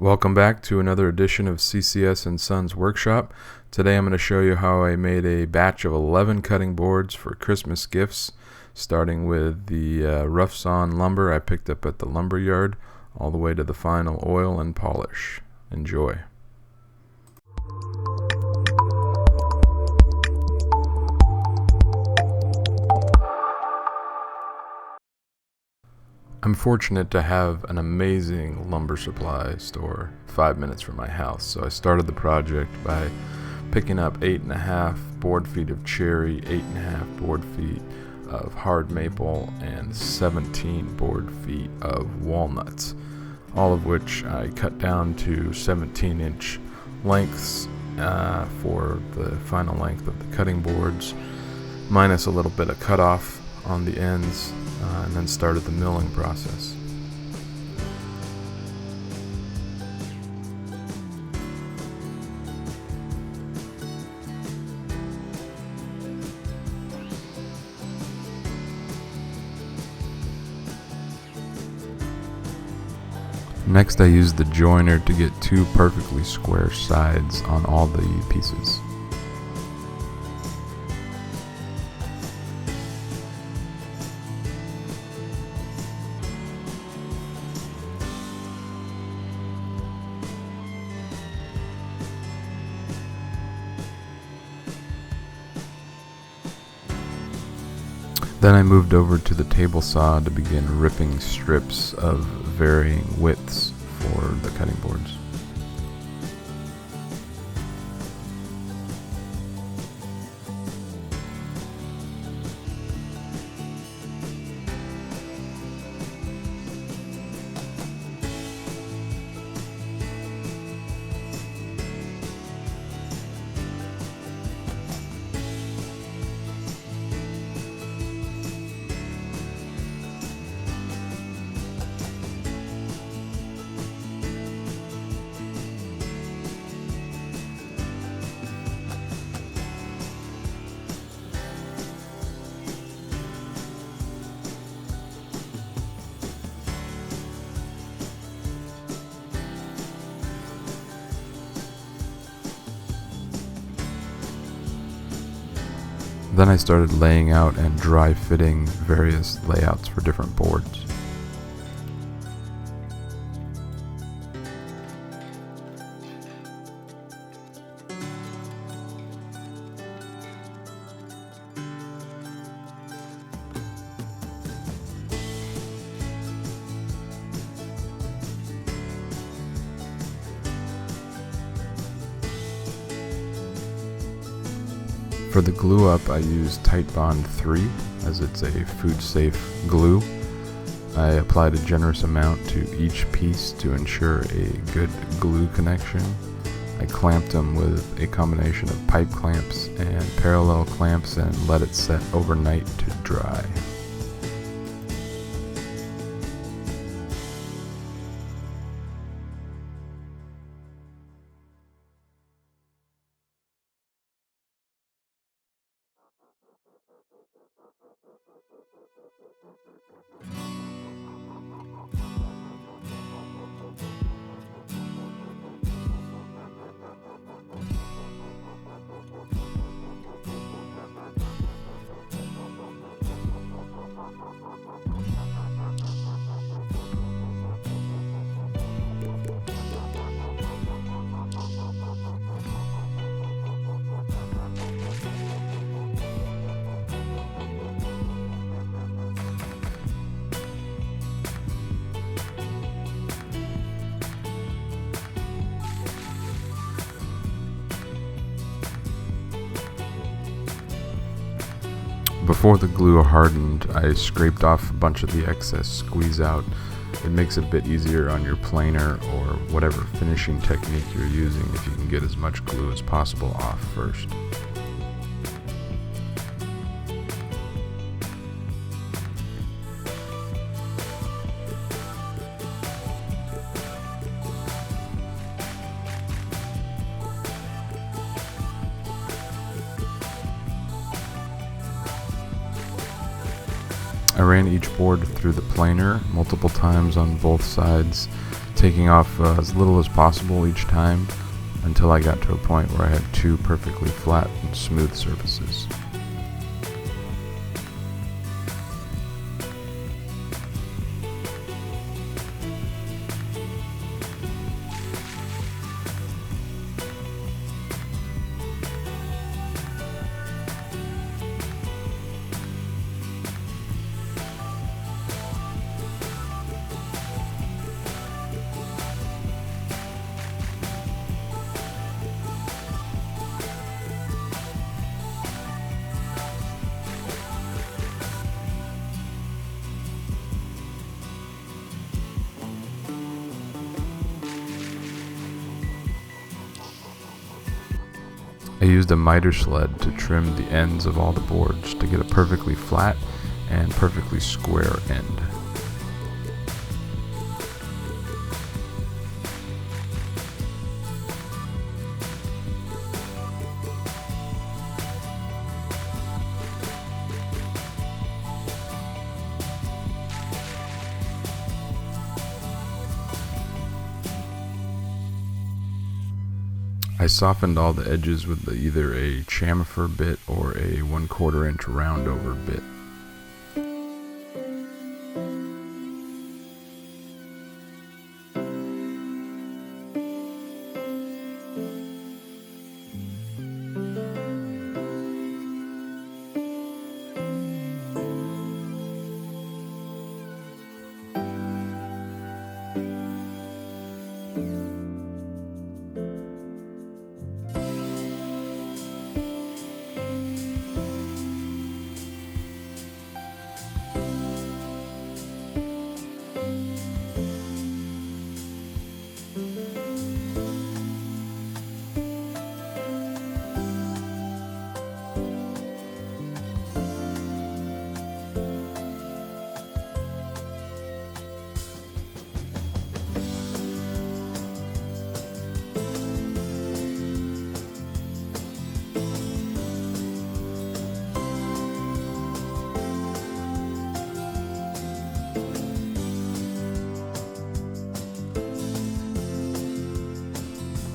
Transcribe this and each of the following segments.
Welcome back to another edition of CCS and Sons Workshop. Today I'm going to show you how I made a batch of 11 cutting boards for Christmas gifts, starting with the rough sawn lumber I picked up at the lumber yard, all the way to the final oil and polish. Enjoy. I'm fortunate to have an amazing lumber supply store 5 minutes from my house, so I started the project by picking up 8.5 board feet of cherry, 8.5 board feet of hard maple, and 17 board feet of walnuts, all of which I cut down to 17-inch lengths for the final length of the cutting boards, minus a little bit of cutoff on the ends, and then started the milling process. Next, I used the joiner to get two perfectly square sides on all the pieces. Then I moved over to the table saw to begin ripping strips of varying widths for the cutting boards. Then I started laying out and dry fitting various layouts for different boards. For the glue up, I used Titebond 3 as it's a food safe glue. I applied a generous amount to each piece to ensure a good glue connection. I clamped them with a combination of pipe clamps and parallel clamps and let it set overnight to dry. Before the glue hardened, I scraped off a bunch of the excess squeeze out. It makes it a bit easier on your planer or whatever finishing technique you're using if you can get as much glue as possible off first. I ran each board through the planer multiple times on both sides taking off as little as possible each time until I got to a point where I had two perfectly flat and smooth surfaces. I used a miter sled to trim the ends of all the boards to get a perfectly flat and perfectly square end. I softened all the edges with either a chamfer bit or a 1/4 inch roundover bit.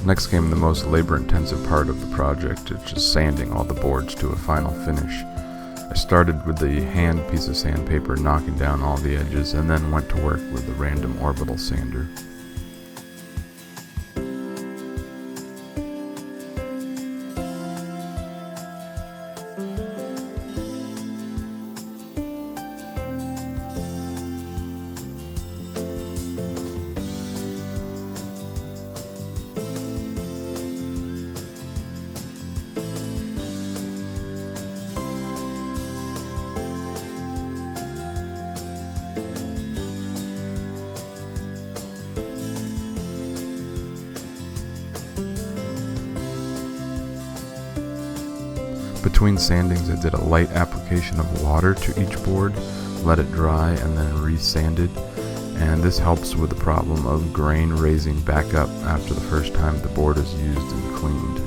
Next came the most labor-intensive part of the project, which is sanding all the boards to a final finish. I started with the hand piece of sandpaper, knocking down all the edges, and then went to work with the random orbital sander. Between sandings, I did a light application of water to each board, let it dry, and then re-sanded, and this helps with the problem of grain raising back up after the first time the board is used and cleaned.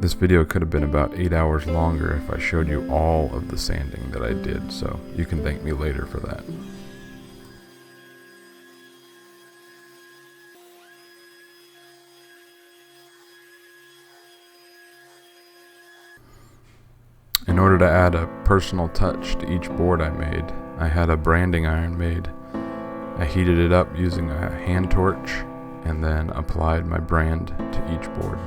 This video could have been about 8 hours longer if I showed you all of the sanding that I did, so you can thank me later for that. In order to add a personal touch to each board I made, I had a branding iron made. I heated it up using a hand torch and then applied my brand to each board.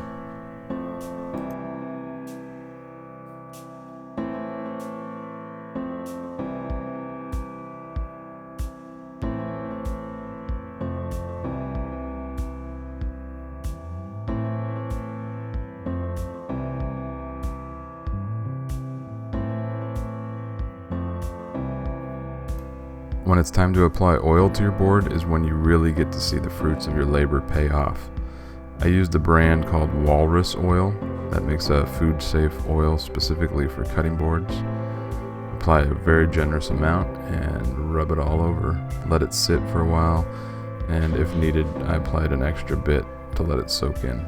When it's time to apply oil to your board is when you really get to see the fruits of your labor pay off. I used a brand called Walrus Oil. that makes a food-safe oil specifically for cutting boards. Apply a very generous amount and rub it all over. Let it sit for a while, and if needed, I applied an extra bit to let it soak in.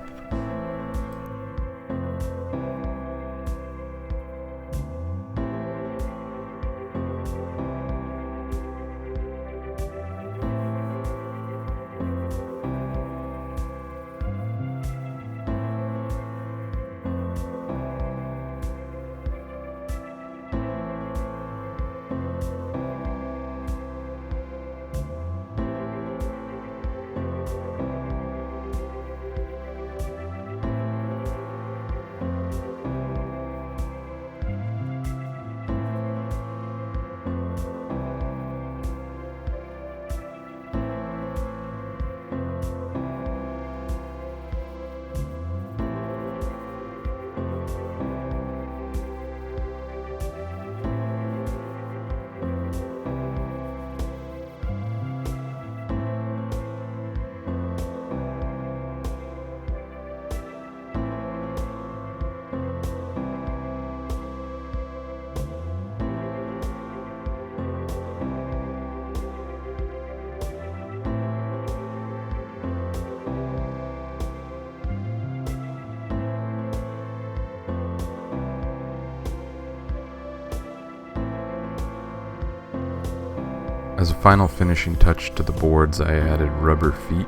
As a final finishing touch to the boards, I added rubber feet.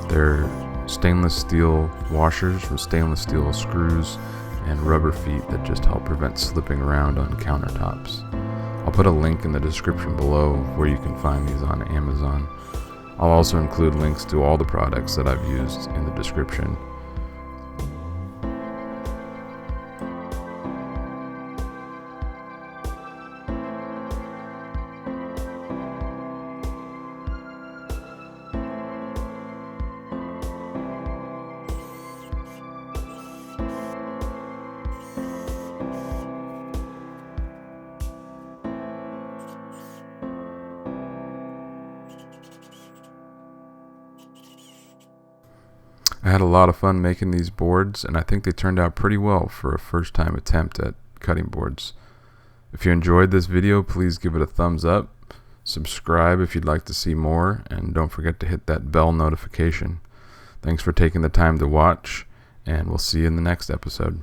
They're stainless steel washers with stainless steel screws and rubber feet that just help prevent slipping around on countertops. I'll put a link in the description below where you can find these on Amazon. I'll also include links to all the products that I've used in the description. I had a lot of fun making these boards, and I think they turned out pretty well for a first-time attempt at cutting boards. If you enjoyed this video, please give it a thumbs up, subscribe if you'd like to see more, and don't forget to hit that bell notification. Thanks for taking the time to watch, and we'll see you in the next episode.